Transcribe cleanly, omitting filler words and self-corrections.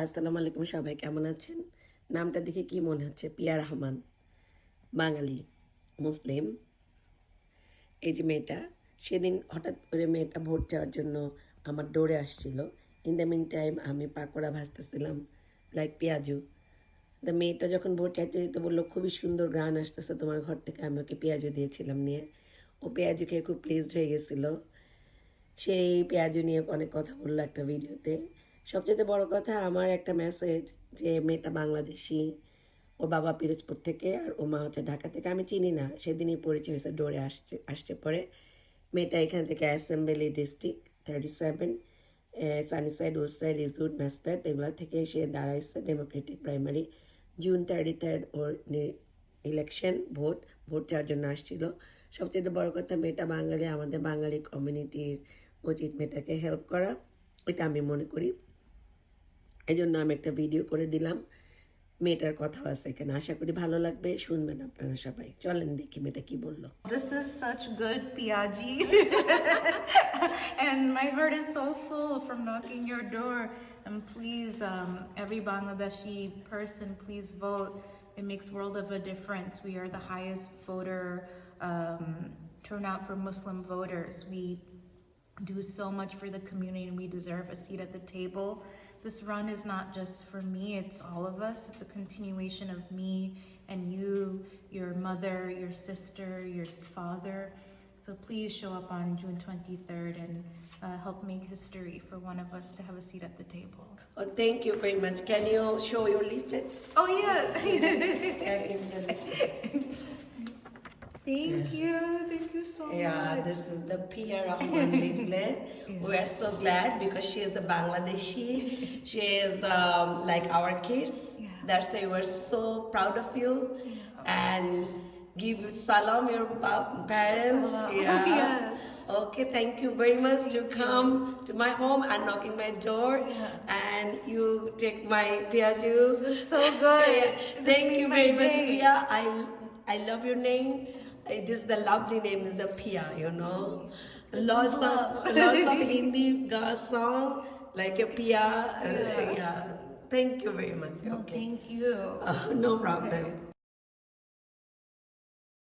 আসসালামু আলাইকুম, সবাই কেমন আছেন? নামটা দেখে কি মনে হচ্ছে? পিয়া রহমান, বাঙালি, মুসলিম। এই যে মেয়েটা, সেদিন হঠাৎ করে মেয়েটা ভোট চাওয়ার জন্য আমার ডোরে আসছিল। ইন দ্য মিন টাইম আমি পাকোড়া ভাজতেছিলাম, লাইক পেঁয়াজু। তা মেয়েটা যখন ভোট চাইতে যেতে বললো খুবই সুন্দর গান আসতেছে তোমার ঘর থেকে, আমি ওকে পেঁয়াজু দিয়েছিলাম নিয়ে। ও পেঁয়াজু খেয়ে খুব প্লিজড হয়ে গেছিলো। সেই পেঁয়াজু নিয়ে অনেক কথা বললো একটা ভিডিওতে। সবচেয়ে বড় কথা আমার একটা মেসেজ, যে মেয়েটা বাংলাদেশি, ওর বাবা পিরোজপুর থেকে আর ও মা হচ্ছে ঢাকা থেকে। আমি চিনি না, সেদিনই পরিচয় হয়েছে, ডোরে আসছে পরে। মেয়েটা এখান থেকে অ্যাসেম্বলি ডিস্ট্রিক্ট 37, সানিসাইড, উডসাইড, রিজউড, ম্যাসপ্যাথ এগুলো থেকে সে দাঁড়াইছে ডেমোক্রেটিক প্রাইমারি। জুন 33 ওর ইলেকশন, ভোট চাওয়ার জন্য আসছিল। সবচেয়ে বড় কথা, মেয়েটা বাঙালি, আমাদের বাঙালি কমিউনিটির উচিত মেয়েটাকে হেল্প করা, এটা আমি মনে করি। এই জন্য আমি একটা ভিডিও করে দিলাম। মেয়েটার কথা আছে এখানে, আশা করি ভালো লাগবে, শুনবেন আপনারা সবাই। চলেন দেখি মেয়েটা কি বললো। This is such good piaji. And my heart is so full from knocking your door. And please, every Bangladeshi person, please vote. It makes world of a difference. We are the highest voter turnout for Muslim voters. We do so much for the community and we deserve a seat at the table. This run is not just for me, it's all of us. It's a continuation of me and you, your mother, your sister, your father. So please show up on June 23rd and help make history for one of us to have a seat at the table. Oh, thank you very much. Can you show your leaflets? Oh yeah. Thank you so Yeah, much. this is the Pia Rahman leaflet. We are so glad because she is a Bangladeshi. She is like our kids. That's why we're so proud of you. And give you salam your parents. Salam. Yeah. Yes. Okay, thank you very much to come to my home and knocking my door. And you take my Piaju. So good. Thank you very much, day. Pia. I love your name. This is the lovely name is the Pia, you know. Lots of Hindi song like a Pia. Yeah. Thank you very much. No, Okay. thank you. No problem.